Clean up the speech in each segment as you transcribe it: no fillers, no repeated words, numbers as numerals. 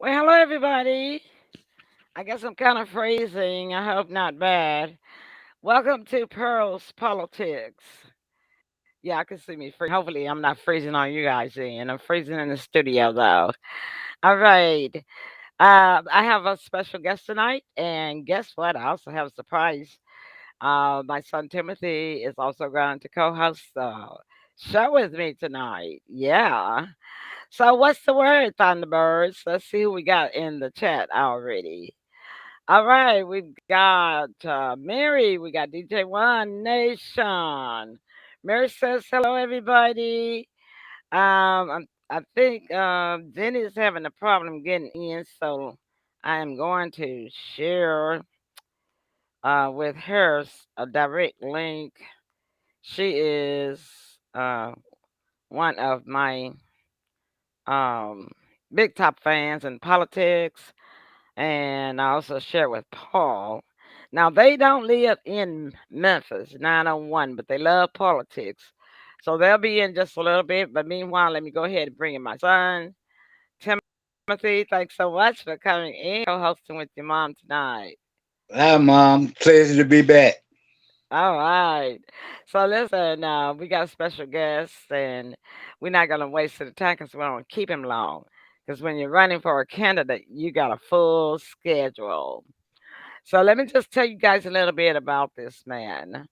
Well, hello everybody. I guess I'm kind of freezing. I hope not bad. Welcome to Pearl's Politics. Yeah, I can see me freezing. Hopefully, I'm not freezing on you guys in. I'm freezing in the studio though. All right. I have a special guest tonight, and guess what? I also have a surprise. My son Timothy is also going to co-host the show with me tonight. Yeah. So, what's the word, Thunderbirds? Let's see who we got in the chat already. All right, we've got Mary. We got DJ One Nation. Mary says hello, everybody. I think Jenny is having a problem getting in, so I am going to share with her a direct link. She is one of my um, big top fans in politics, and I also share with Paul. Now they don't live in Memphis 901, but they love politics. So they'll be in just a little bit. But meanwhile, let me go ahead and bring in my son, Timothy. Thanks so much for coming in, co-hosting with your mom tonight. Hi, Mom. Pleasure to be back. All right. So listen, we got a special guest, and we're not gonna waste the time because we don't keep him long. Because when you're running for a candidate, you got a full schedule. So let me just tell you guys a little bit about this man.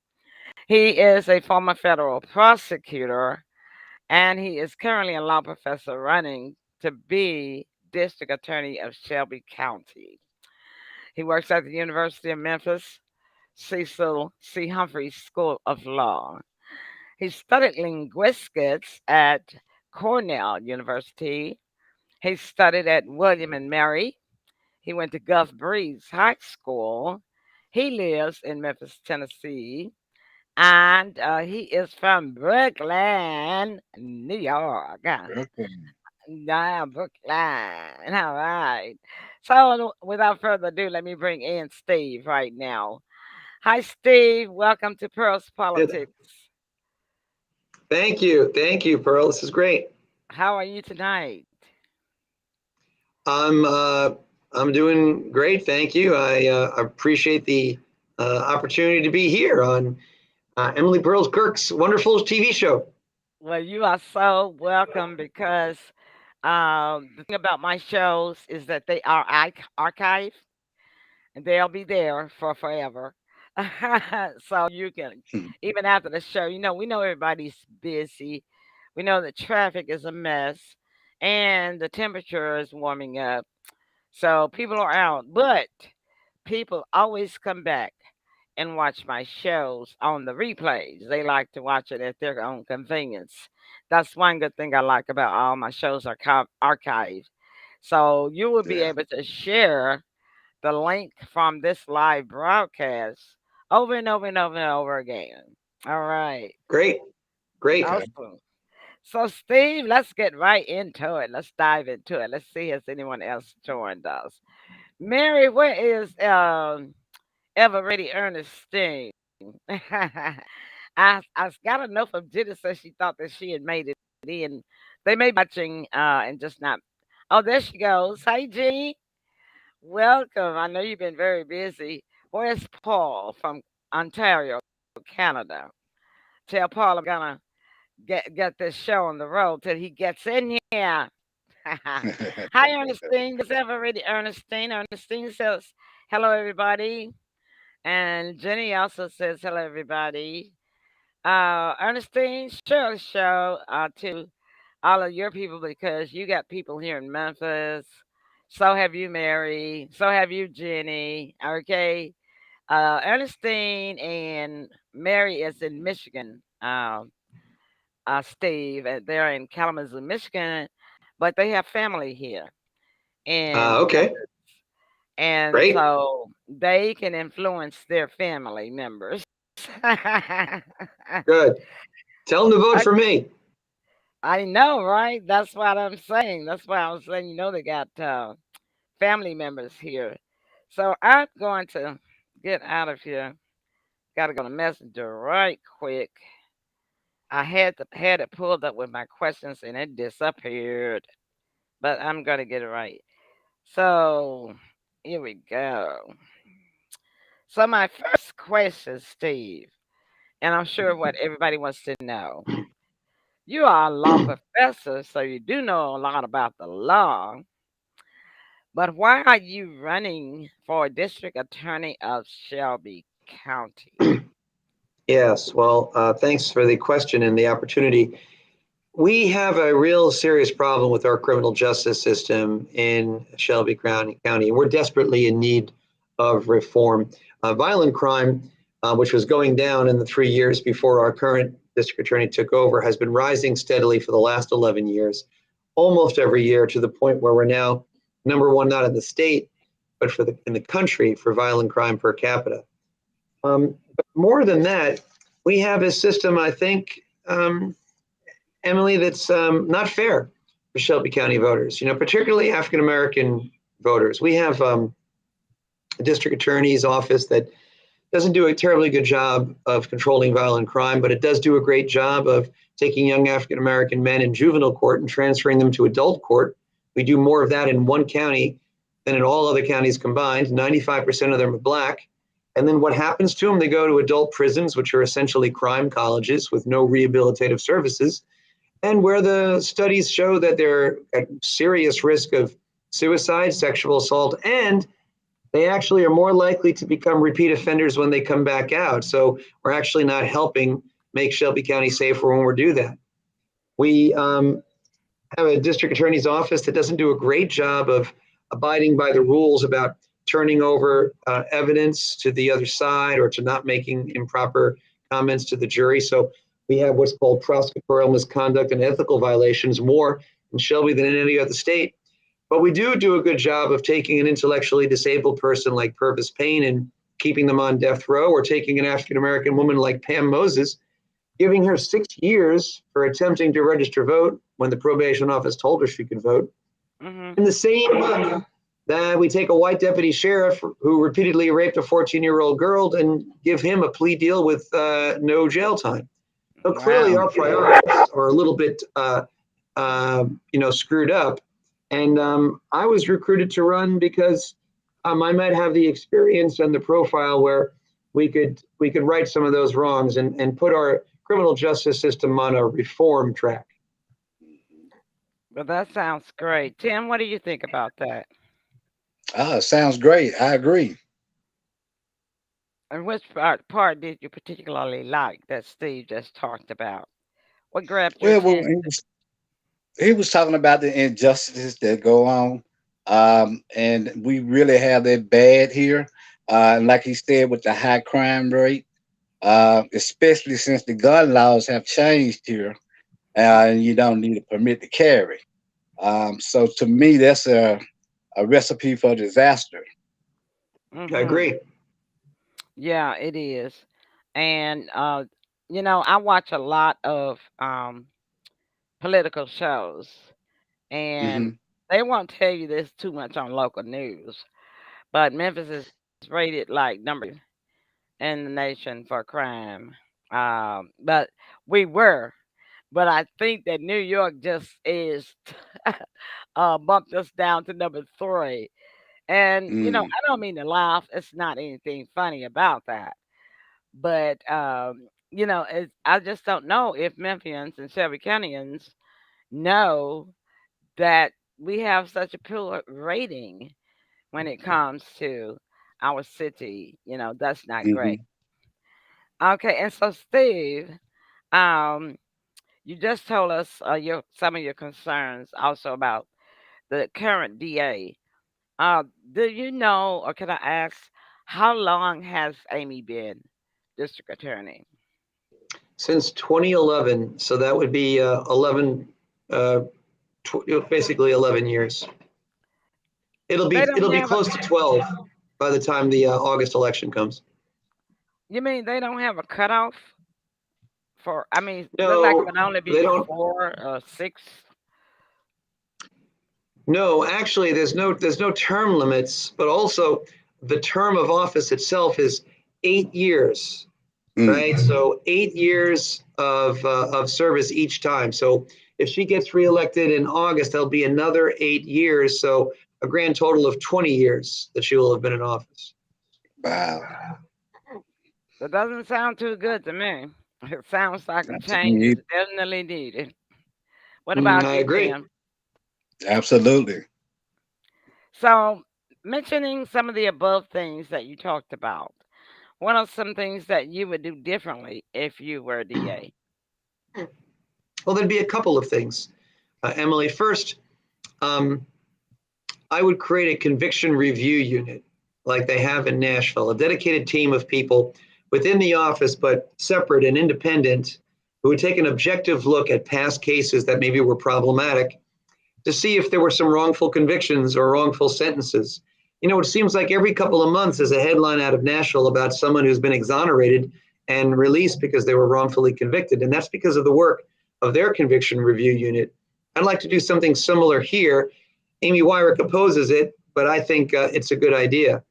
He is a former federal prosecutor, and he is currently a law professor running to be district attorney of Shelby County. He works at the University of Memphis Cecil C. Humphreys School of Law. He studied linguistics at Cornell University. He studied at William and Mary. He went to Gulf Breeze High School. He lives in Memphis, Tennessee, and he is from Brooklyn, New York. Brooklyn. Yeah, Brooklyn. All right. So, without further ado, let me bring in Steve right now. Hi, Steve. Welcome to Pearl's It, Politics. thank you, Pearl. This is great. How are you tonight? I'm uh, I'm doing great. Thank you. I appreciate the opportunity to be here on Emily Pearl Kirk's wonderful TV show. Well, you are so welcome because the thing about my shows is that they are archived and they'll be there for forever. So you can, even after the show, we know everybody's busy. We know the traffic is a mess and the temperature is warming up. So people are out, but people always come back and watch my shows on the replays. They like to watch it at their own convenience. That's one good thing I like about all my shows are archived. So you will be Yeah, able to share the link from this live broadcast over and over and over and over again. All right. great, great. Okay. Awesome. So, Steve, let's get right into it. Let's dive into it. Let's see has anyone else joined us. Mary, where is Ever Ready Ernestine? I got a note from Jenny said she thought that she had made it in. They may be watching and just not. Oh, there she goes. Hi, Jenny. Welcome. I know you've been very busy. Where's Paul from Ontario, Canada? Tell Paul I'm gonna get this show on the road till he gets in here. Hi, Ernestine. This is Ever Ready Ernestine. Ernestine says hello, everybody. And Jenny also says hello, everybody. Ernestine, share the show to all of your people because you got people here in Memphis. So have you, Mary. So have you, Jenny. Okay. Ernestine and Mary is in Michigan. Steve, they're in Kalamazoo, Michigan, but they have family here in Okay, Memphis. And great, so they can influence their family members. good. Tell them to vote for me. I know, right? That's what I'm saying. That's why I was saying, they got family members here. So I'm going to get out of here. Got to go to Messenger right quick. I had it pulled up with my questions and it disappeared, but I'm gonna get it right. So here we go. So my first question, Steve, and I'm sure what everybody wants to know. You are a law professor, so you do know a lot about the law. But why are you running for district attorney of Shelby County? Yes, well, thanks for the question and the opportunity. We have a real serious problem with our criminal justice system in Shelby County, and we're desperately in need of reform. Violent crime, which was going down in the 3 years before our current district attorney took over, has been rising steadily for the last 11 years, almost every year, to the point where we're now number one, not in the state, but in the country for violent crime per capita. But more than that, we have a system, I think, Emily, that's not fair for Shelby County voters, particularly African American voters. We have a district attorney's office that doesn't do a terribly good job of controlling violent crime, but it does do a great job of taking young African American men in juvenile court and transferring them to adult court. We do more of that in one county than in all other counties combined. 95% of them are Black. And then what happens to them? They go to adult prisons, which are essentially crime colleges with no rehabilitative services, and where the studies show that they're at serious risk of suicide, sexual assault, and they actually are more likely to become repeat offenders when they come back out. So we're actually not helping make Shelby County safer when we do that. We have a district attorney's office that doesn't do a great job of abiding by the rules about turning over evidence to the other side or to not making improper comments to the jury. So we have what's called prosecutorial misconduct and ethical violations more in Shelby than in any other state. But we do a good job of taking an intellectually disabled person like Purvis Payne and keeping them on death row, or taking an African-American woman like Pam Moses, giving her 6 years for attempting to register vote when the probation office told her she could vote. In the same month that we take a white deputy sheriff who repeatedly raped a 14-year-old girl and give him a plea deal with no jail time. So clearly our priorities are a little bit screwed up. And I was recruited to run because I might have the experience and the profile where we could right some of those wrongs and put our criminal justice system on a reform track. Well, that sounds great. Tim, what do you think about that? Sounds great. I agree. And which part did you particularly like that Steve just talked about? What grabbed your Well, attention? he was talking about the injustices that go on, and we really have that bad here. And like he said, with the high crime rate, especially since the gun laws have changed here, and you don't need a permit to carry. So to me, that's a recipe for disaster. I agree. Yeah, it is. And I watch a lot of political shows, and Hmm. they won't tell you this too much on local news, but Memphis is rated like number 2 in the nation for crime. But we were, but I think that New York just is bumped us down to number 3. And Mm. I don't mean to laugh. It's not anything funny about that. But I just don't know if Memphians and Shelby Countyans know that we have such a poor rating when it comes to our city. That's not great. Hmm. Okay, and so Steve, um, you just told us your some of your concerns also about the current DA. Do you know, or can I ask, how long has Amy been district attorney? Since 2011, so that would be 11, basically 11 years. It'll They be don't it'll be have a. close to 12 by the time the August election comes. You mean they don't have a cutoff for? I mean, look like it No, would only they be don't. 4 or 6. No, actually, there's no term limits, but also the term of office itself is 8 years, Mm. right? So 8 years of service each time. So If she gets reelected in August, there'll be another 8 years. So a grand total of 20 years that she will have been in office. Wow. That doesn't sound too good to me. It sounds like a Not to change me is either. definitely needed. What about I you, agree. Tim? Absolutely. So, mentioning some of the above things that you talked about, what are some things that you would do differently if you were DA? Well, there'd be a couple of things. Emily, first, I would create a conviction review unit like they have in Nashville, a dedicated team of people within the office, but separate and independent, who would take an objective look at past cases that maybe were problematic to see if there were some wrongful convictions or wrongful sentences. You know, it seems like every couple of months there's a headline out of Nashville about someone who's been exonerated and released because they were wrongfully convicted. And that's because of the work of their conviction review unit. I'd like to do something similar here. Amy Wyrick opposes it, but I think it's a good idea.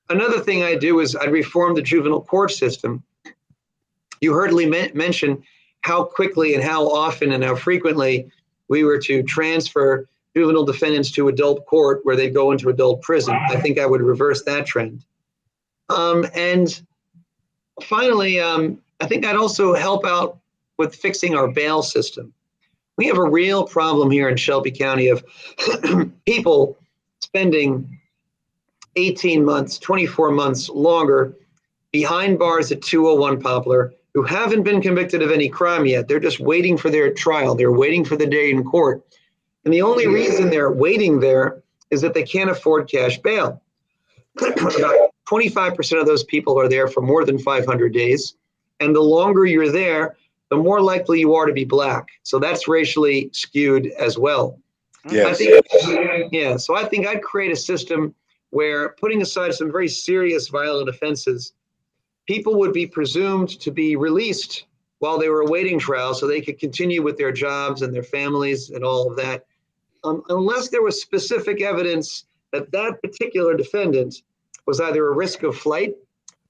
Another thing I do is I'd reform the juvenile court system. You heard Lee mention how quickly and how often and how frequently we were to transfer juvenile defendants to adult court where they go into adult prison. I think I would reverse that trend. And finally, I think I'd also help out with fixing our bail system. We have a real problem here in Shelby County of people spending 18 months, 24 months longer behind bars at 201 Poplar who haven't been convicted of any crime yet. They're just waiting for their trial. They're waiting for the day in court. And the only reason they're waiting there is that they can't afford cash bail. About 25% of those people are there for more than 500 days. And the longer you're there, the more likely you are to be black. So that's racially skewed as well. Yes. So I think I'd create a system where, putting aside some very serious violent offenses, people would be presumed to be released while they were awaiting trial so they could continue with their jobs and their families and all of that, unless there was specific evidence that that particular defendant was either a risk of flight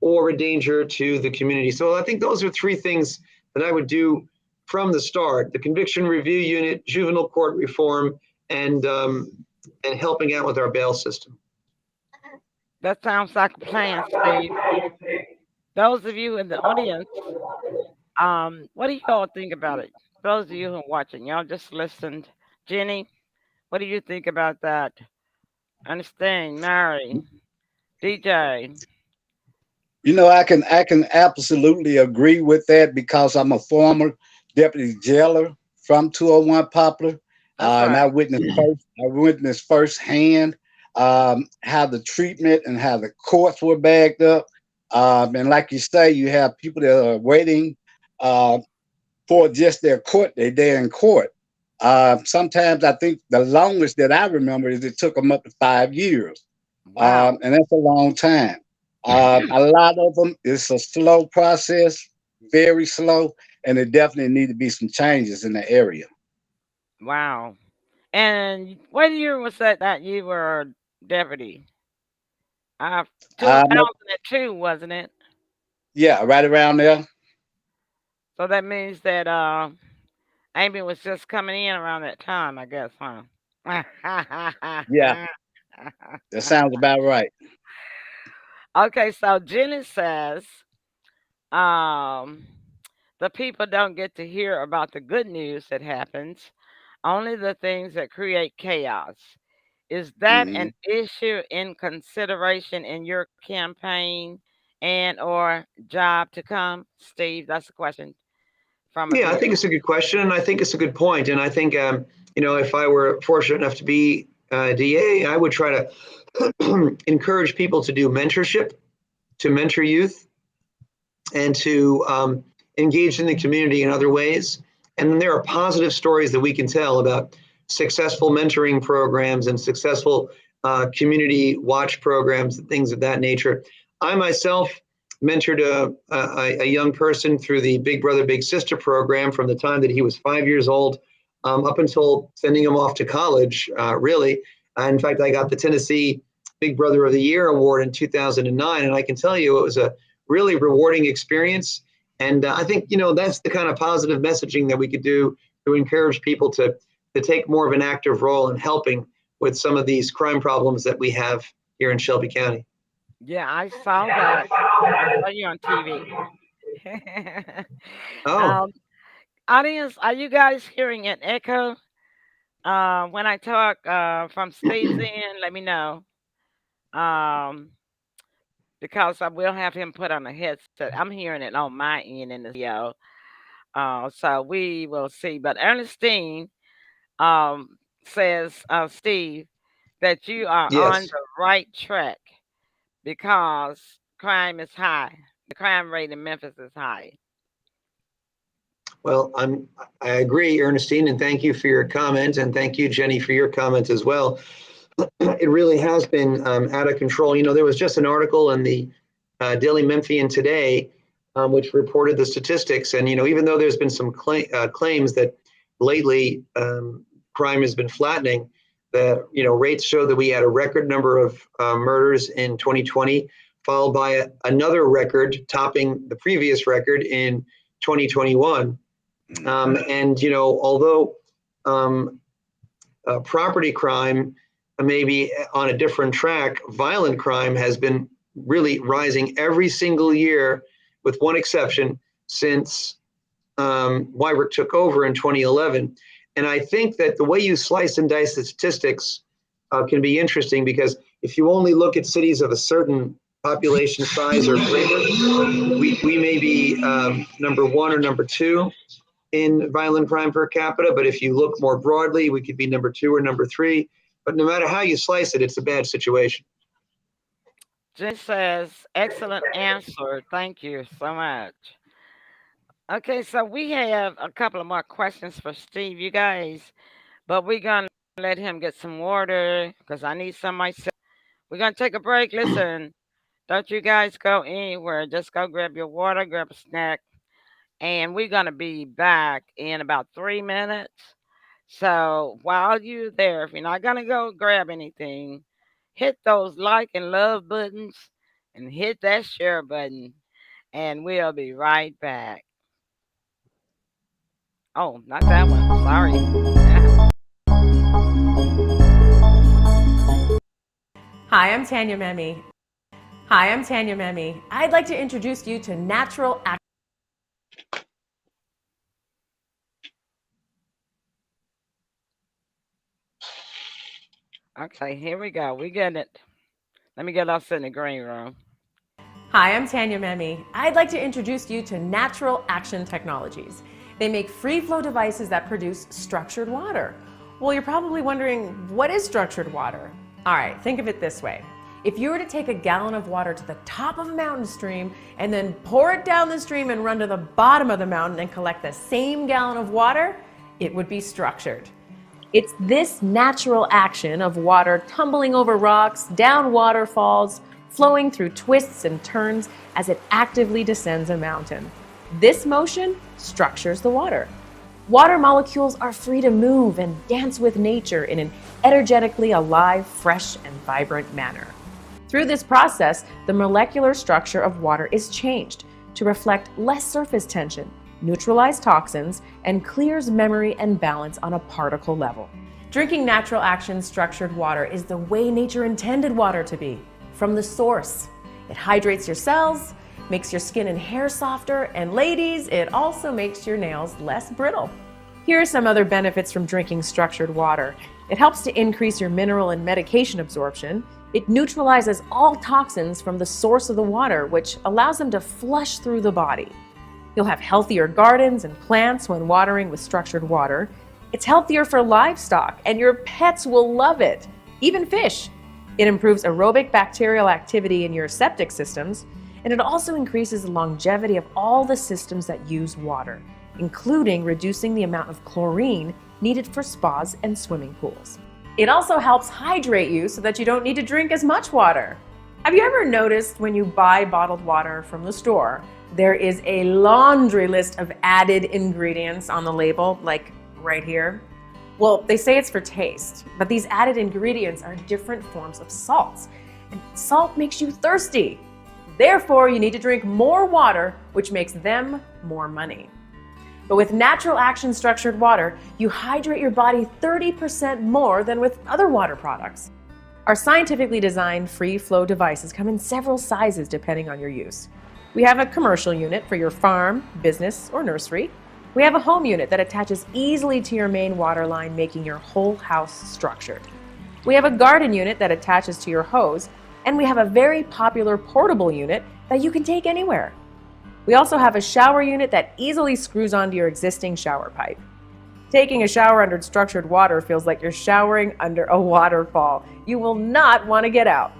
or a danger to the community. So I think those are three things that I would do from the start: the conviction review unit, juvenile court reform, and helping out with our bail system. That sounds like a plan, Steve. Those of you in the audience, what do y'all think about it? Those of you who are watching, y'all just listened. Jenny, what do you think about that? Ernestine, Mary, DJ. You know, I can absolutely agree with that because I'm a former deputy jailer from 201 Poplar, That's and right. I witnessed firsthand how the treatment and how the courts were bagged up. And like you say, you have people that are waiting for just their court day there in court. Sometimes I think the longest that I remember is it took them up to 5 years, Wow. and that's a long time. A lot of them, it's a slow process, very slow, and there definitely need to be some changes in the area. Wow. And what year was that you were deputy? Uh, Um, 2002, wasn't it? yeah, right around there. So that means that Amy was just coming in around that time, I guess, huh? Yeah, that sounds about right. Okay, so Jenny says, um, the people don't get to hear about the good news that happens, only the things that create chaos. Is that Hmm. an issue in consideration in your campaign and or job to come? Steve, that's a question from a Yeah, I think viewer. it's a good question, and I think it's a good point. And I think, if I were fortunate enough to be DA, I would try to encourage people to do mentorship, to mentor youth, and to engage in the community in other ways. And then there are positive stories that we can tell about successful mentoring programs and successful community watch programs and things of that nature. I myself mentored a young person through the Big Brother, Big Sister program from the time that he was 5 years old up until sending him off to college, really. In fact, I got the Tennessee Big Brother of the Year award in 2009. And I can tell you it was a really rewarding experience. And I think, that's the kind of positive messaging that we could do to encourage people to take more of an active role in helping with some of these crime problems that we have here in Shelby County. Yeah, I saw that. I saw you on TV. Oh, um, Audience, are you guys hearing an echo? When I talk from Steve's end, let me know. Um, because I will have him put on a headset. I'm hearing it on my end in the video. So we will see. But Ernestine says, Steve, that you are on yes. the right track because crime is high. The crime rate in Memphis is high. Well, I agree, Ernestine, and thank you for your comment, and thank you, Jenny, for your comment as well. It really has been out of control. You know, there was just an article in the Daily Memphian today, which reported the statistics, and you know, even though there's been some claims that lately crime has been flattening, the rates show that we had a record number of murders in 2020, followed by another record topping the previous record in 2021. And although property crime may be on a different track, violent crime has been really rising every single year, with one exception, since Wyrick took over in 2011. And I think that the way you slice and dice the statistics can be interesting, because if you only look at cities of a certain population size or greater, we may be number one or number two in violent crime per capita. But if you look more broadly, we could be number two or number three. But no matter how you slice it, it's a bad situation. Jen says, excellent answer. Thank you so much. Okay, so we have a couple of more questions for Steve, you guys, but we're going to let him get some water because I need some myself. We're going to take a break. Listen, don't you guys go anywhere. Just go grab your water, grab a snack, and we're going to be back in about 3 minutes. So while you're there, if you're not going to go grab anything, hit those like and love buttons and hit that share button, and we'll be right back. Oh, not that one. Sorry. Hi, I'm Tanya Memi. I'd like to introduce you to Natural Action. Okay, here we go. We get it. Let me get us in the green room. Hi, I'm Tanya Memi. I'd like to introduce you to Natural Action Technologies. They make free flow devices that produce structured water. Well, you're probably wondering, what is structured water? All right, think of it this way. If you were to take a gallon of water to the top of a mountain stream and then pour it down the stream and run to the bottom of the mountain and collect the same gallon of water, it would be structured. It's this natural action of water tumbling over rocks, down waterfalls, flowing through twists and turns as it actively descends a mountain. This motion structures the water. Water molecules are free to move and dance with nature in an energetically alive, fresh, and vibrant manner. Through this process, the molecular structure of water is changed to reflect less surface tension, neutralize toxins, and clears memory and balance on a particle level. Drinking Natural Action structured water is the way nature intended water to be, from the source. It hydrates your cells, makes your skin and hair softer, and ladies, it also makes your nails less brittle. Here are some other benefits from drinking structured water. It helps to increase your mineral and medication absorption. It neutralizes all toxins from the source of the water, which allows them to flush through the body. You'll have healthier gardens and plants when watering with structured water. It's healthier for livestock, and your pets will love it, even fish. It improves aerobic bacterial activity in your septic systems, and it also increases the longevity of all the systems that use water, including reducing the amount of chlorine needed for spas and swimming pools. It also helps hydrate you so that you don't need to drink as much water. Have you ever noticed when you buy bottled water from the store, there is a laundry list of added ingredients on the label, like right here? Well, they say it's for taste, but these added ingredients are different forms of salts, and salt makes you thirsty. Therefore, you need to drink more water, which makes them more money. But with natural action structured water, you hydrate your body 30% more than with other water products. Our scientifically designed free flow devices come in several sizes depending on your use. We have a commercial unit for your farm, business, or nursery. We have a home unit that attaches easily to your main water line, making your whole house structured. We have a garden unit that attaches to your hose, and we have a very popular portable unit that you can take anywhere. We also have a shower unit that easily screws onto your existing shower pipe. Taking a shower under structured water feels like you're showering under a waterfall. You will not want to get out.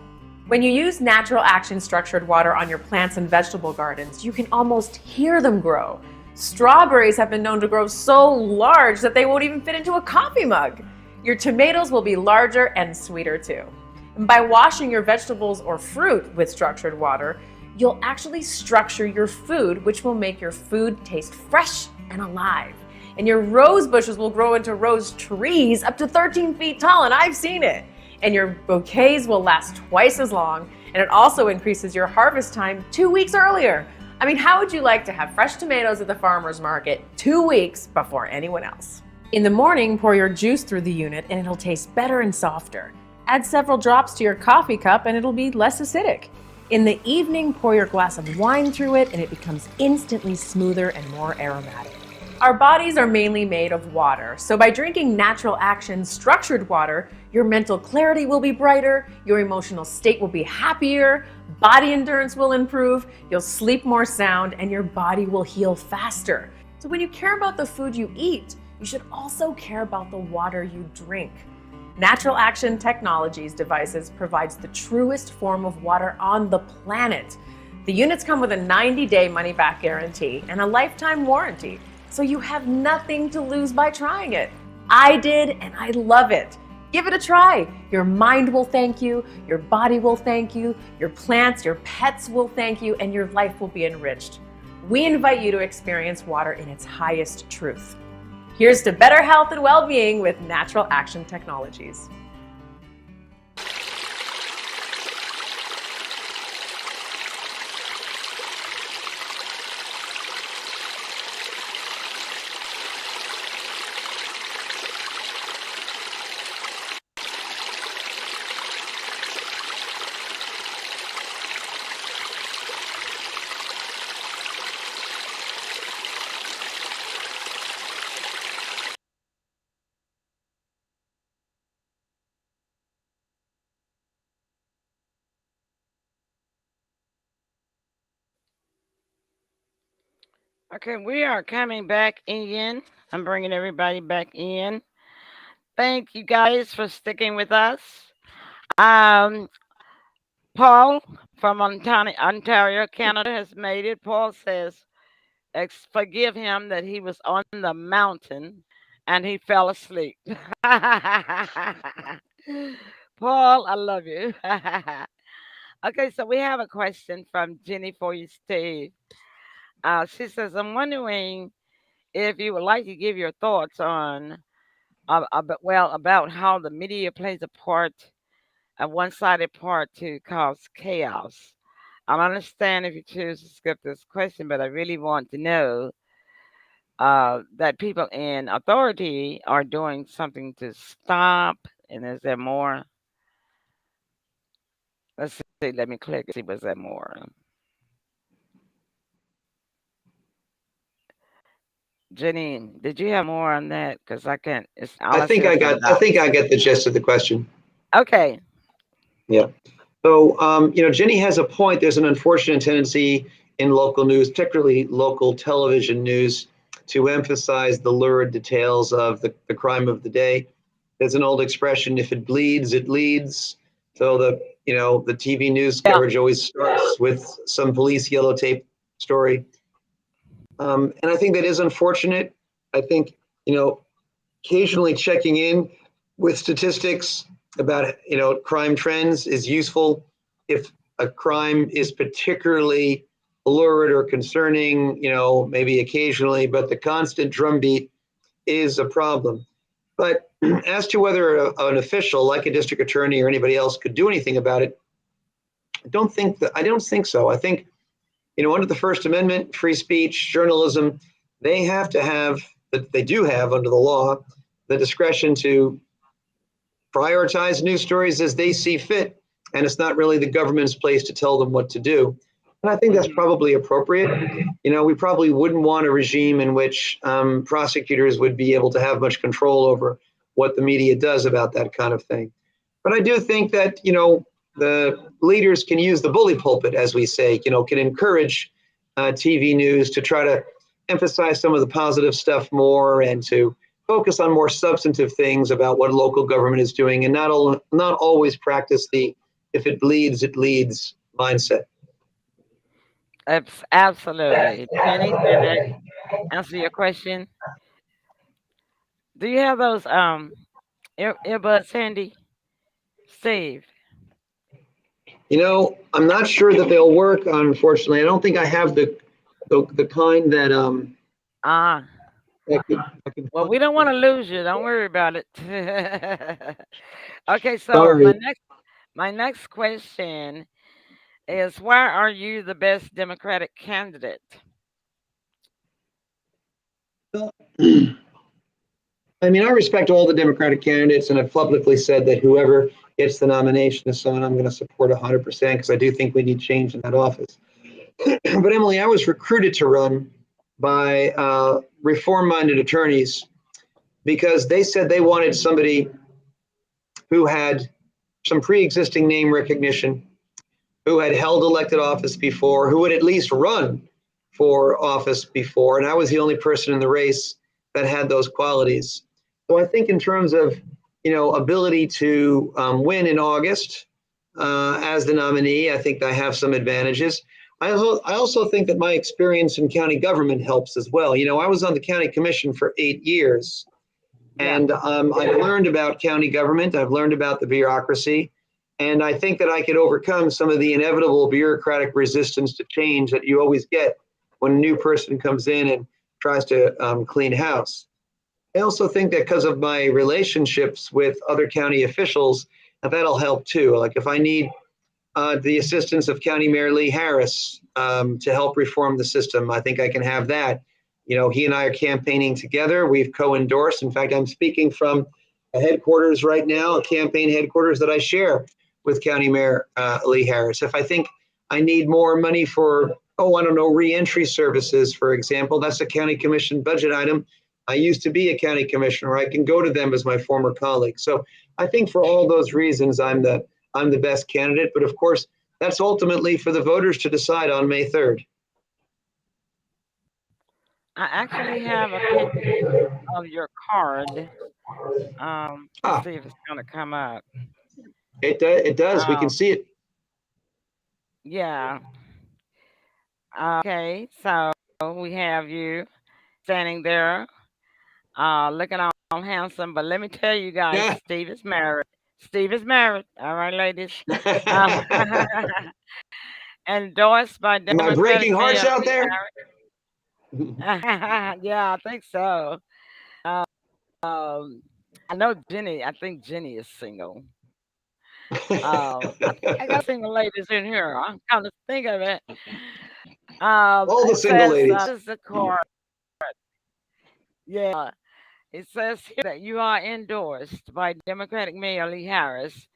When you use natural action structured water on your plants and vegetable gardens, you can almost hear them grow. Strawberries have been known to grow so large that they won't even fit into a coffee mug. Your tomatoes will be larger and sweeter too. And by washing your vegetables or fruit with structured water, you'll actually structure your food, which will make your food taste fresh and alive. And your rose bushes will grow into rose trees up to 13 feet tall, and I've seen it. And your bouquets will last twice as long, and it also increases your harvest time 2 weeks earlier. I mean, how would you like to have fresh tomatoes at the farmer's market 2 weeks before anyone else? In the morning, pour your juice through the unit and it'll taste better and softer. Add several drops to your coffee cup and it'll be less acidic. In the evening, pour your glass of wine through it and it becomes instantly smoother and more aromatic. Our bodies are mainly made of water, so by drinking natural action structured water, your mental clarity will be brighter, your emotional state will be happier, body endurance will improve, you'll sleep more sound, and your body will heal faster. So when you care about the food you eat, you should also care about the water you drink. Natural Action Technologies devices provides the truest form of water on the planet. The units come with a 90-day money-back guarantee and a lifetime warranty, so you have nothing to lose by trying it. I did, and I love it. Give it a try. Your mind will thank you, your body will thank you, your plants, your pets will thank you, and your life will be enriched. We invite you to experience water in its highest truth. Here's to better health and well-being with Natural Action Technologies. Okay, we are coming back in. I'm bringing everybody back in. Thank you guys for sticking with us. Um, Paul from Ontario, Canada has made it. Paul says, forgive him that he was on the mountain and he fell asleep. Paul, I love you. Okay, so we have a question from Jenny for you, Steve. She says, I'm wondering if you would like to give your thoughts on, about how the media plays a one-sided part to cause chaos. I understand if you choose to skip this question, but I really want to know that people in authority are doing something to stop. And is there more? Let's see. Let me click. See, was there more? Jenny, did you have more on that? Because I can't. I think I get the gist of the question. Okay. Yeah. So, Jenny has a point. There's an unfortunate tendency in local news, particularly local television news, to emphasize the lurid details of the crime of the day. There's an old expression, if it bleeds, it leads. So the TV news coverage always starts with some police yellow tape story. And I think that is unfortunate. I think, occasionally checking in with statistics about, crime trends is useful. If a crime is particularly lurid or concerning, maybe occasionally, but the constant drumbeat is a problem. But as to whether an official like a district attorney or anybody else could do anything about it, I don't think so. I think, under the First Amendment, free speech, journalism, they have to have, they do have under the law, the discretion to prioritize news stories as they see fit. And it's not really the government's place to tell them what to do. And I think that's probably appropriate. We probably wouldn't want a regime in which prosecutors would be able to have much control over what the media does about that kind of thing. But I do think that, the leaders can use the bully pulpit, as we say, can encourage TV news to try to emphasize some of the positive stuff more and to focus on more substantive things about what local government is doing and not always practice the if it bleeds, it leads mindset. Absolutely. Jenny, did that answer your question? Do you have those earbuds handy, Steve? I'm not sure that they'll work, unfortunately. I don't think I have the kind that Ah, I could well, we don't want to lose you. Don't worry about it. Okay, so sorry. my next question is, why are you the best Democratic candidate? I mean, I respect all the Democratic candidates, and I've publicly said that whoever gets the nomination is someone I'm going to support 100% because I do think we need change in that office. But Emily, I was recruited to run by reform-minded attorneys because they said they wanted somebody who had some pre-existing name recognition, who had held elected office before, who would at least run for office before. And I was the only person in the race that had those qualities. So I think in terms of, ability to win in August as the nominee, I think I have some advantages. I also think that my experience in county government helps as well. I was on the county commission for 8 years, Yeah. and I've learned about county government. I've learned about the bureaucracy. And I think that I could overcome some of the inevitable bureaucratic resistance to change that you always get when a new person comes in and tries to clean house. I also think that because of my relationships with other county officials, that'll help too. Like if I need the assistance of County Mayor Lee Harris to help reform the system, I think I can have that. He and I are campaigning together. We've co-endorsed. In fact, I'm speaking from a headquarters right now, a campaign headquarters that I share with County Mayor Lee Harris. If I think I need more money for, reentry services, for example, that's a county commission budget item. I used to be a county commissioner. I can go to them as my former colleague. So I think for all those reasons, I'm the best candidate. But of course, that's ultimately for the voters to decide on May 3rd. I actually have a picture of your card. Let's Ah, see if it's gonna come up. it does. We can Um, see it. yeah. Okay, so we have you standing there, looking all handsome. But let me tell you guys, Yeah. Steve is married. Steve is married. All right, ladies. Uh, endorsed by Am I Democratic breaking hearts Mayor out Lee there? Harris. Yeah, I think so. Um, I know Jenny. I think Jenny is single. I think I got single ladies in here. I'm kind of think of it. All the It single says ladies. this is the card. Yeah, it says here that you are endorsed by Democratic Mayor Lee Harris.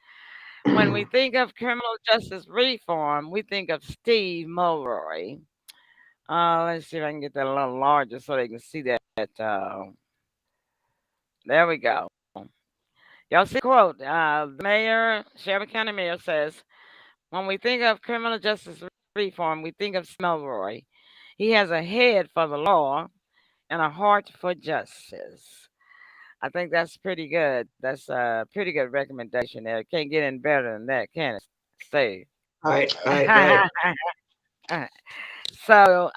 When we think of criminal justice reform, we think of Steve Mulroy. Let's see if I can get that a little larger so they can see that. There we go. Y'all see the quote. The mayor, Shelby County Mayor says, when we think of criminal justice reform, we think of Mulroy. He has a head for the law and a heart for justice. I think that's pretty good. That's a pretty good recommendation there. Can't get any better than that, can it, Steve? Right. So,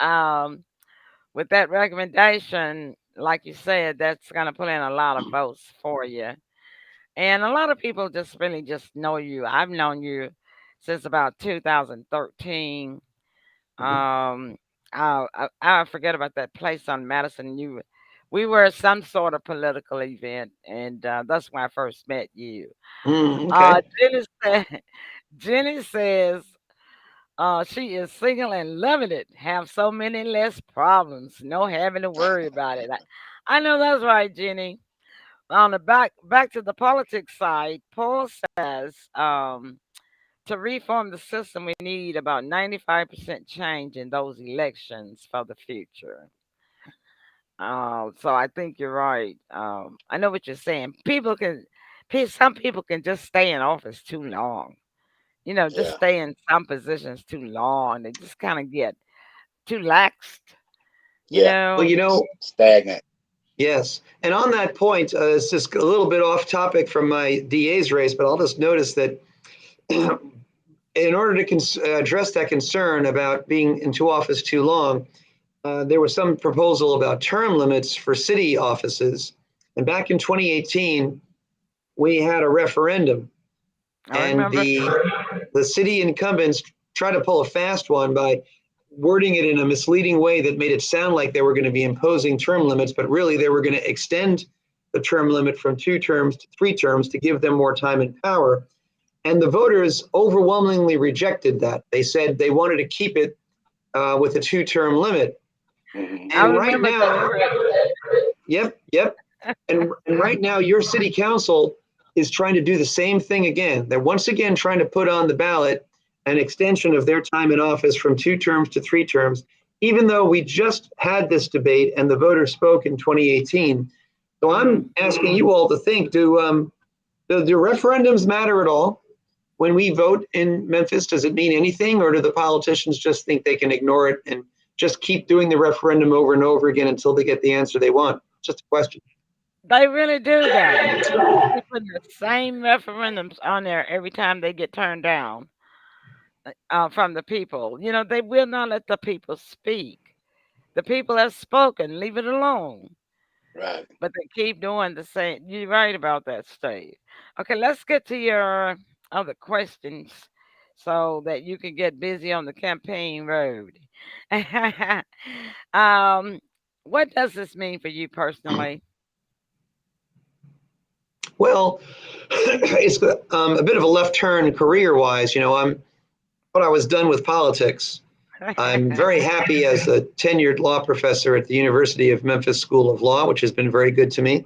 with that recommendation, like you said, that's going to put in a lot of votes for you. And a lot of people just really just know you. I've known you since about 2013. Mhm. Um, I forget about that place on Madison. We were at some sort of political event, and that's when I first met you. Okay. Jenny said, Jenny says, She is single and loving it. Have so many less problems. No having to worry about it. I know that's right, Jenny. On the back to the politics side, Paul says to reform the system, we need about 95% change in those elections for the future. So I think you're right. I know what you're saying. Some people can just stay in office too long. Just Yeah, stay in some positions too long. They just kind of get too laxed. You yeah. Well, know, Stagnant. yes. And on that point, it's just a little bit off topic from my DA's race, but I'll just notice that in order to address that concern about being into office too long, there was some proposal about term limits for city offices. And back in 2018, we had a referendum, I and remember. the city incumbents tried to pull a fast one by wording it in a misleading way that made it sound like they were going to be imposing term limits, but really they were going to extend the term limit from 2 terms to 3 terms to give them more time and power. And the voters overwhelmingly rejected that. They said they wanted to keep it with a 2-term limit. Hmm. I And right remember that. now, yep. And right now, your city council is trying to do the same thing again. They're once again trying to put on the ballot an extension of their time in office from 2 terms to 3 terms, even though we just had this debate and the voters spoke in 2018. So I'm asking you all to think, do referendums matter at all? When we vote in Memphis, does it mean anything, or do the politicians just think they can ignore it and just keep doing the referendum over and over again until they get the answer they want? Just a question. They really do that. They put the same referendums on there every time they get turned down from the people. They will not let the people speak. The people have spoken. Leave it alone. Right. But they keep doing the same. You're right about that, Steve. Okay, let's get to your other questions so that you can get busy on the campaign road. um, what does this mean for you personally? Well, it's a bit of a left turn career-wise. I was done with politics. I'm very happy as a tenured law professor at the University of Memphis School of Law, which has been very good to me.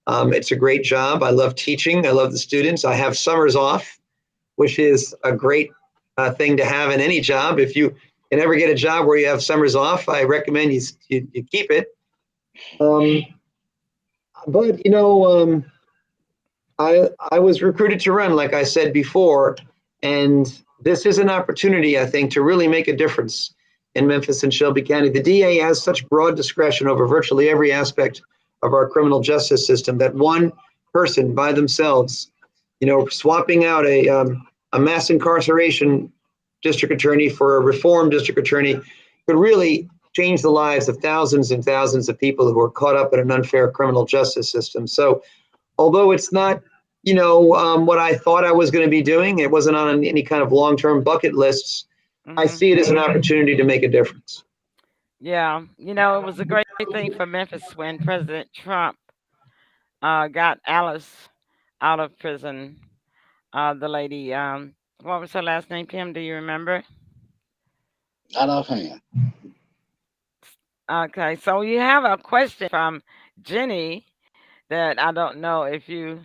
It's a great job. I love teaching. I love the students. I have summers off, which is a great thing to have in any job. If you can ever get a job where you have summers off, I recommend you keep it. But I was recruited to run, like I said before, and this is an opportunity, I think, to really make a difference in Memphis and Shelby County. The DA has such broad discretion over virtually every aspect of our criminal justice system that one person by themselves, swapping out a mass incarceration district attorney for a reform district attorney could really change the lives of thousands and thousands of people who are caught up in an unfair criminal justice system. So although it's not, what I thought I was going to be doing, it wasn't on any kind of long-term bucket lists. I see it as an opportunity to make a difference. Yeah, it was a great thing for Memphis when President Trump got Alice out of prison. The lady, what was her last name, Kim? Do you remember? Not offhand. Okay, so you have a question from Jenny that I don't know if you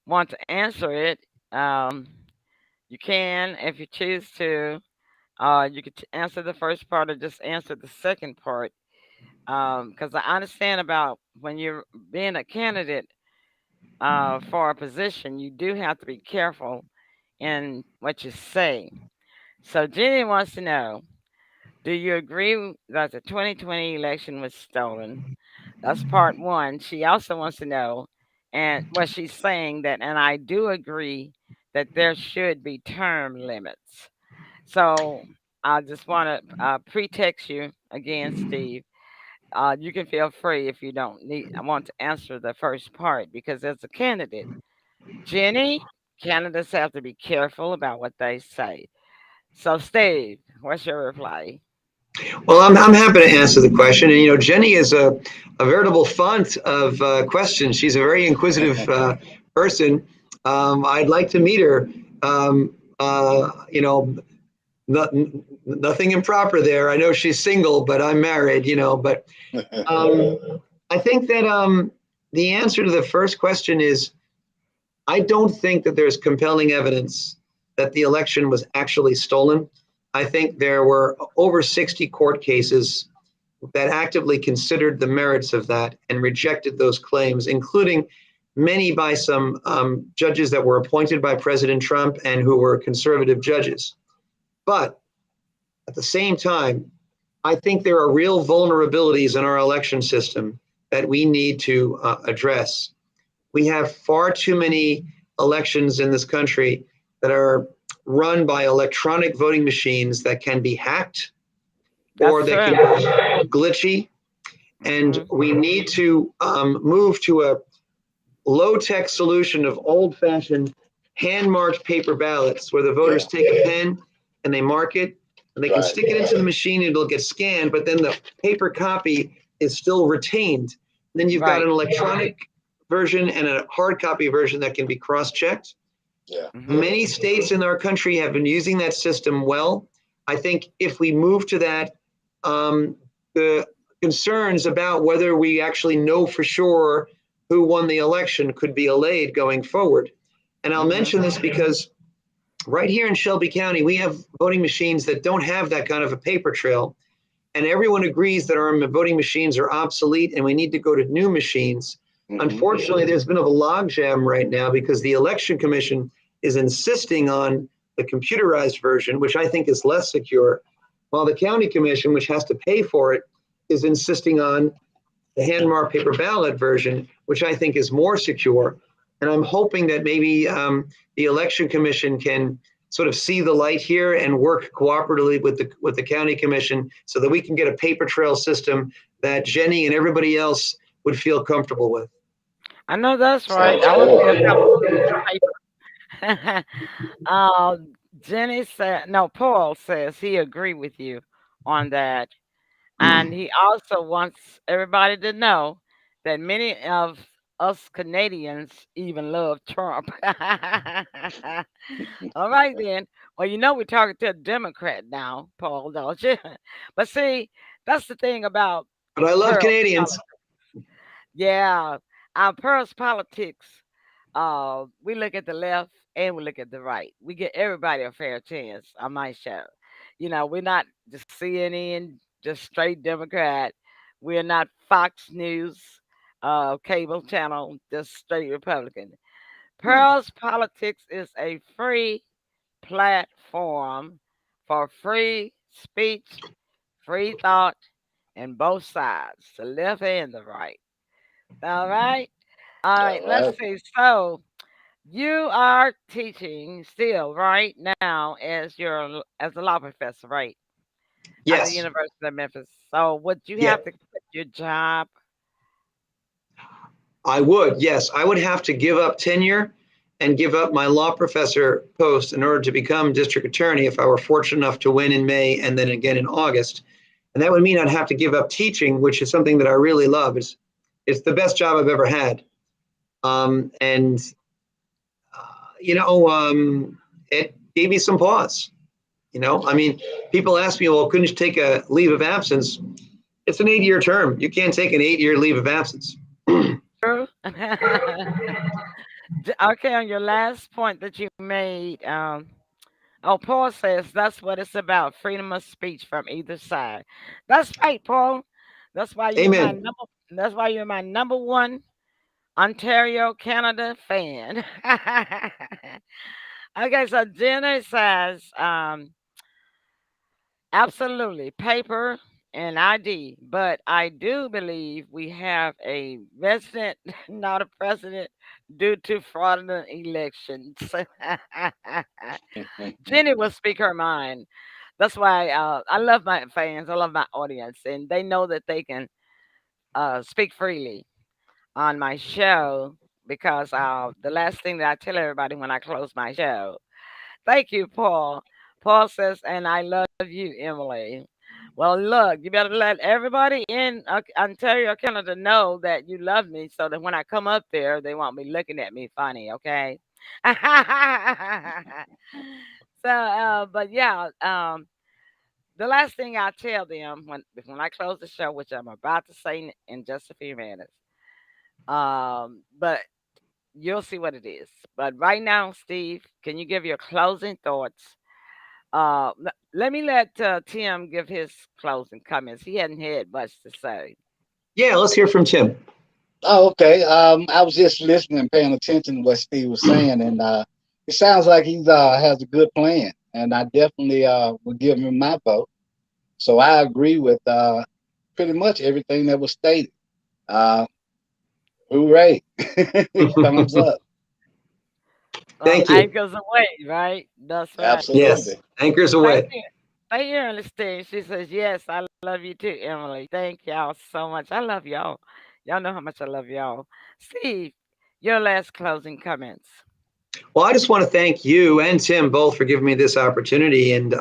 want to answer it. You can if you choose to. You could answer the first part or just answer the second part. Because I understand about when you're being a candidate for a position, you do have to be careful in what you say. So Jenny wants to know, do you agree that the 2020 election was stolen? That's part one. She also wants to know, and what she's saying that, and I do agree that there should be term limits. So I just want to pretext you again, Steve. You can feel free if you don't need. I want to answer the first part because as a candidate, Jenny, candidates have to be careful about what they say. So, Steve, what's your reply? Well, I'm happy to answer the question. And, Jenny is a veritable font of questions. She's a very inquisitive person. I'd like to meet her. nothing improper there. I know she's single, but I'm married, but I think that the answer to the first question is, I don't think that there's compelling evidence that the election was actually stolen. I think there were over 60 court cases that actively considered the merits of that and rejected those claims, including many by some judges that were appointed by President Trump and who were conservative judges. But at the same time, I think there are real vulnerabilities in our election system that we need to address. We have far too many elections in this country that are run by electronic voting machines that can be hacked or that can be glitchy. And we need to move to a low-tech solution of old-fashioned hand-marked paper ballots where the voters take a pen and they mark it, and they can stick it into the machine and it'll get scanned, but then the paper copy is still retained. And then you've got an electronic version and a hard copy version that can be cross-checked. Many states in our country have been using that system well. I think if we move to that, the concerns about whether we actually know for sure who won the election could be allayed going forward. And I'll mention this because right here in Shelby County, we have voting machines that don't have that kind of a paper trail. And everyone agrees that our voting machines are obsolete and we need to go to new machines. Unfortunately, there's been a logjam right now because the Election Commission is insisting on the computerized version, which I think is less secure, while the County Commission, which has to pay for it, is insisting on the hand-marked paper ballot version, which I think is more secure. And I'm hoping that maybe the Election Commission can sort of see the light here and work cooperatively with the County Commission so that we can get a paper trail system that Jenny and everybody else would feel comfortable with. I know that's right. I was paper. Jenny said, no, Paul says he agree with you on that. And he also wants everybody to know that many of us Canadians even love Trump. All right, then. Well, we're talking to a Democrat now, Paul, don't you? But see, that's the thing about But I love Pearl. Canadians. Yeah, our Pearl's politics. We look at the left and we look at the right. We get everybody a fair chance on my show. We're not just CNN, just straight Democrat. We're not Fox News, cable channel, just straight Republican. Pearl's Politics is a free platform for free speech, free thought, and both sides, the left and the right. All right. All right. Let's see. So you are teaching still right now as a law professor, right? At the Yes, University of Memphis. So would you yeah, have to quit your job? I would. Yes, I would have to give up tenure and give up my law professor post in order to become district attorney if I were fortunate enough to win in May and then again in August. And that would mean I'd have to give up teaching, which is something that I really love. It's the best job I've ever had. And it gave me some pause. I mean, people ask me, well, couldn't you take a leave of absence? It's an 8-year term. You can't take an 8-year leave of absence. True. Okay, on your last point that you made, Paul says that's what it's about, freedom of speech from either side. That's right, Paul. That's why you're my Amen. number. That's why you're my number one Ontario, Canada fan. Okay, so Jenna says, absolutely, paper and ID, but I do believe we have a resident, not a president, due to fraudulent elections. Jenny will speak her mind. That's why I love my fans. I love my audience, and they know that they can speak freely on my show because the last thing that I tell everybody when I close my show, thank you, Paul. Paul says, and I love you, Emily. Well, look, you better let everybody in Ontario, Canada know that you love me so that when I come up there, they won't be looking at me funny, okay? But yeah, the last thing I tell them when I close the show, which I'm about to say in just a few minutes, but you'll see what it is. But right now, Steve, can you give your closing thoughts? Let me let Tim give his closing comments. He hadn't had much to say. Yeah, let's hear from Tim. Oh, okay. I was just listening, paying attention to what Steve was saying, and it sounds like he has a good plan, and I definitely would give him my vote. So I agree with pretty much everything that was stated. Uh, hooray! Thumbs up. Thank you. Anchors away, right? That's right. Yes, Absolutely. anchors Thank away. you. Thank you, Ernestine. She says, yes, I love you too, Emily. Thank y'all so much. I love y'all. Y'all know how much I love y'all. Steve, your last closing comments. Well, I just want to thank you and Tim both for giving me this opportunity, and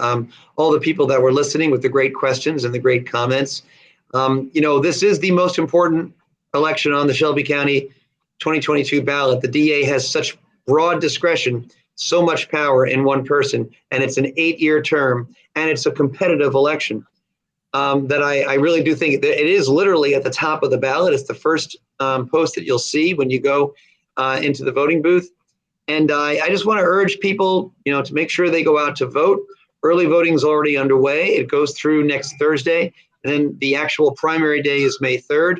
all the people that were listening with the great questions and the great comments. This is the most important election on the Shelby County 2022 ballot. The DA has such broad discretion, so much power in one person, and it's an 8-year term, and it's a competitive election. That I really do think that it is literally at the top of the ballot. It's the first post that you'll see when you go into the voting booth. And I just want to urge people, to make sure they go out to vote. Early voting is already underway. It goes through next Thursday. And then the actual primary day is May 3rd.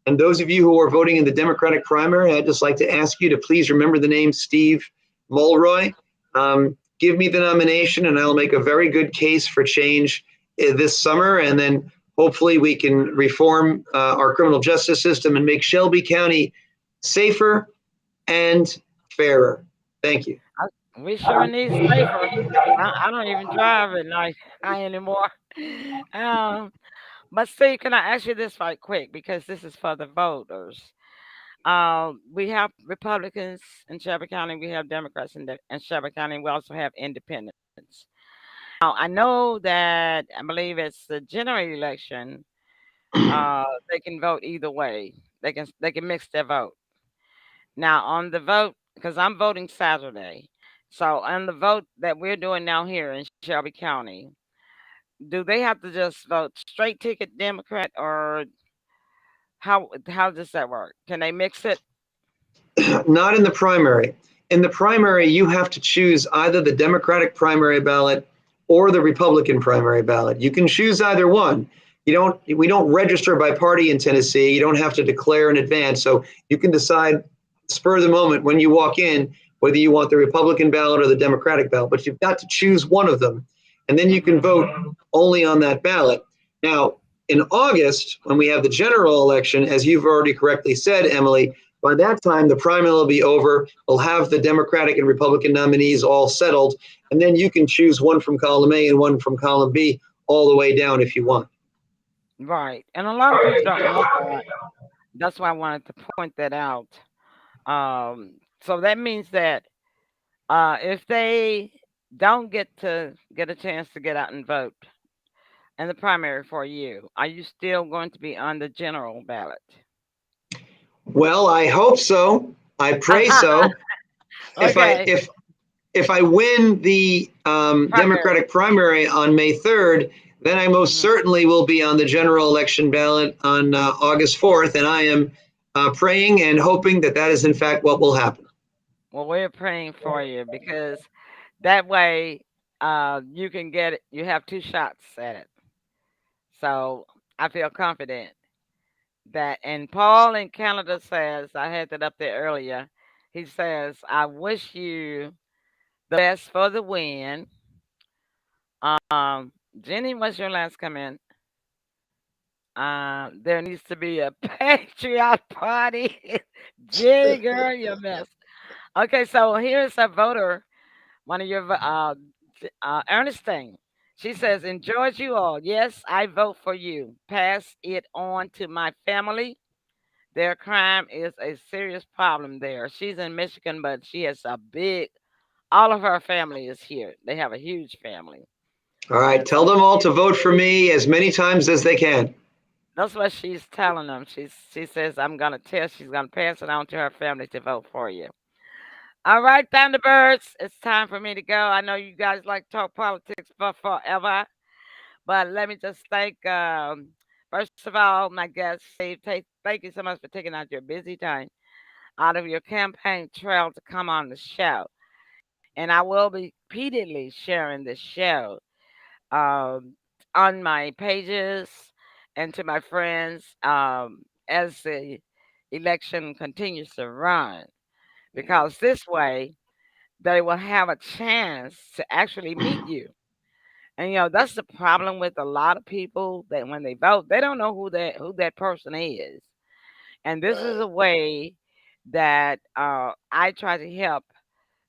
And those of you who are voting in the Democratic primary, I'd just like to ask you to please remember the name Steve MULROY. Give me the nomination, and I'll make a very good case for change this summer. And then hopefully we can reform our criminal justice system and make Shelby County safer and fairer. Thank you. We sure need safer. I don't even drive at night anymore. Um, but Steve, can I ask you this right quick because this is for the voters. We have Republicans in Shelby County. We have Democrats in Shelby County. We also have independents. Now, I know that I believe it's the general election. They can vote either way. They can mix their vote. Now on the vote, because I'm voting Saturday, so on the vote that we're doing now here in Shelby County, do they have to just vote straight ticket Democrat, or how does that work? Can they mix it? Not in the primary. In the primary, you have to choose either the Democratic primary ballot or the Republican primary ballot. You can choose either one. We don't register by party in Tennessee. You don't have to declare in advance. So you can decide spur of the moment when you walk in whether you want the Republican ballot or the Democratic ballot, but you've got to choose one of them. And then you can vote only on that ballot. Now, in August, when we have the general election, as you've already correctly said, Emily, by that time, the primary will be over. We'll have the Democratic and Republican nominees all settled. And then you can choose one from column A and one from column B all the way down if you want. Right. And a lot of people don't know that. That's why I wanted to point that out. So that means that if they don't get a chance to get out and vote in the primary for you, are you still going to be on the general ballot? Well, I hope so. I pray so. Okay. If I win the Democratic primary on May 3rd, then I most certainly will be on the general election ballot on August 4th, and I am praying and hoping that is in fact what will happen. Well, we're praying for you because that way you can get it. You have two shots at it. So I feel confident that. And Paul in Canada says, I had that up there earlier. He says, I wish you the best for the win. Jenny, what's your last comment? There needs to be a patriot party. Jenny, girl, you mess. Okay, so here's a voter, one of your Ernestine. She says, enjoys you all. Yes, I vote for you. Pass it on to my family. Their crime is a serious problem there. She's in Michigan, but she has all of her family is here. They have a huge family. All right, tell them all to vote for me as many times as they can. That's what she's telling them. She says, she's going to pass it on to her family to vote for you. All right, Thunderbirds, it's time for me to go. I know you guys like to talk politics for forever, but let me just thank, first of all, my guest, Steve. Thank you so much for taking out your busy time out of your campaign trail to come on the show. And I will be repeatedly sharing this show um, on my pages and to my friends as the election continues to run, Mhm. because this way they will have a chance to actually meet you. And that's the problem with a lot of people, that when they vote, they don't know who that person is. And this is Right. a way that I try to help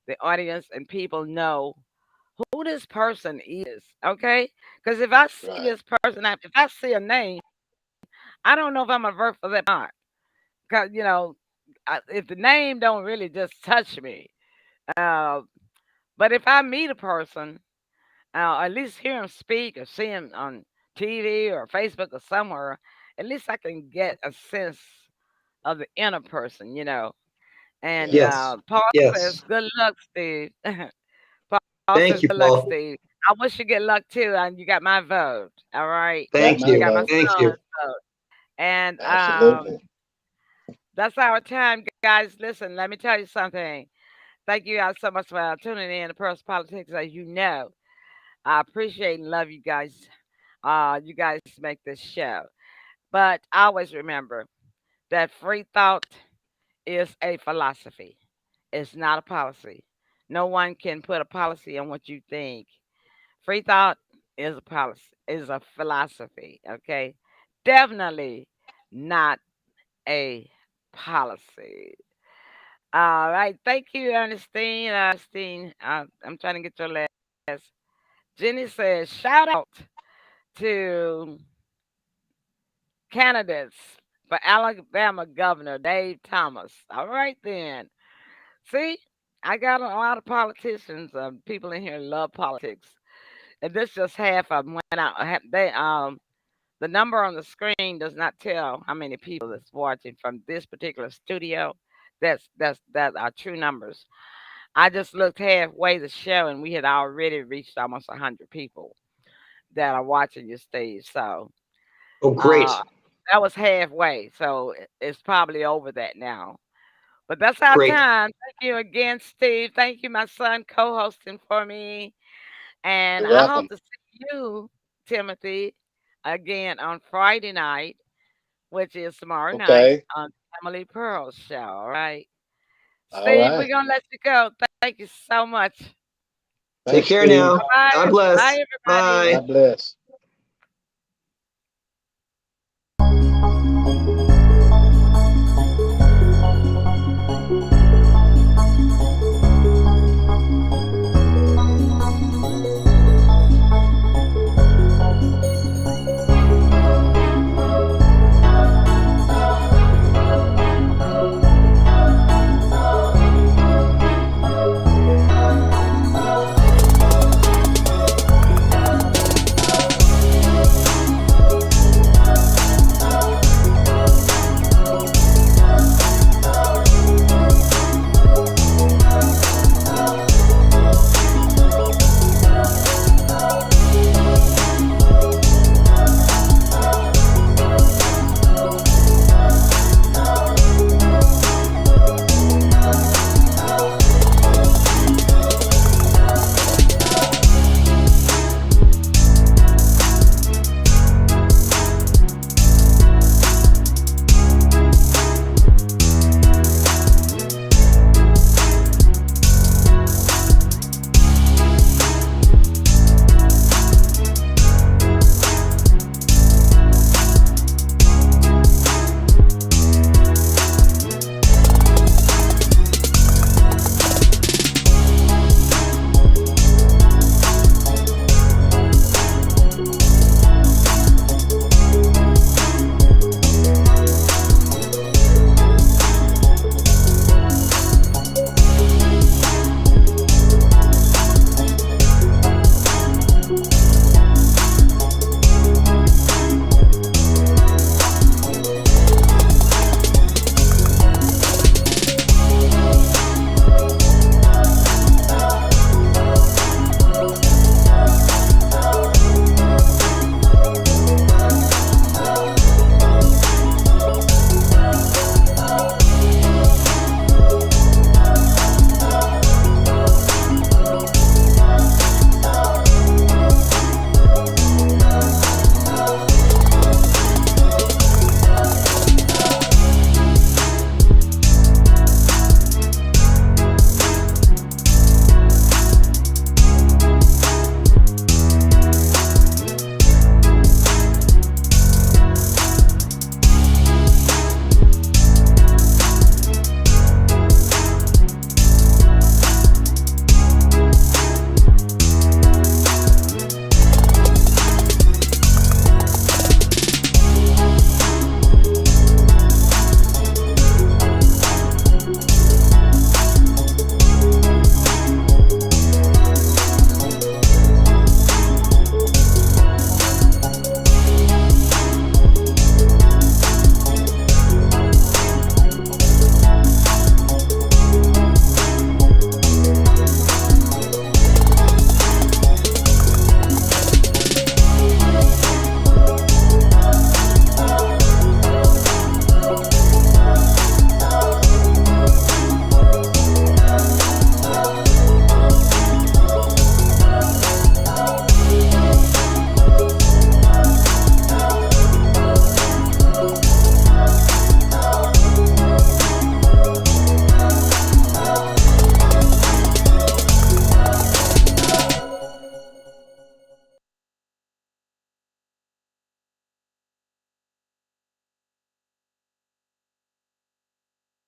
the audience and people know who this person is. Okay, because if I see Right. this person, if I see a name, I don't know if I'm gonna vote for them or not. Because if the name don't really just touch me, uh, but if I meet a person, at least hear him speak or see him on TV or Facebook or somewhere, at least I can get a sense of the inner person. And Right. Yes. Paul says, Yes. "Good luck, Steve." Paul Thank says, you, "Good luck, Paul. Steve. I wish you good luck too, and you got my vote. All right, Got Thank my you you. got my vote. Thank you. son's vote." And Absolutely. that's our time, guys. Listen, let me tell you something. Thank you guys so much for tuning in to Pearls Politics. As you know, I appreciate and love you guys. You guys make this show. But always remember that free thought is a philosophy. It's not a policy. No one can put a policy on what you think. Free thought is a policy, is a philosophy. Okay, definitely not a policy. All right, thank you, Ernestine. Ernestine, I'm trying to get your last. Jenny says, shout out to candidates for Alabama Governor Dave Thomas. All right, then. See, I got a lot of politicians. People in here love politics, and this just half of them went out. The number on the screen does not tell how many people that's watching from this particular studio. That are true numbers. I just looked halfway the show, and we had already reached almost 100 people that are watching your stage. So Oh, uh, great. that was halfway. So it's probably over that now. But that's our Great. time. Thank you again, Steve. Thank you, my son, co-hosting for me. And You're I hope welcome. to see you, Timothy, again on Friday night, which is tomorrow night Okay. on Emily Pearl's show. All right. All Steve, we're right. gonna let you go. Thank you so much. Take Thanks, care Steve. now. Bye God bye. bless. Bye everybody. Bye. God bless.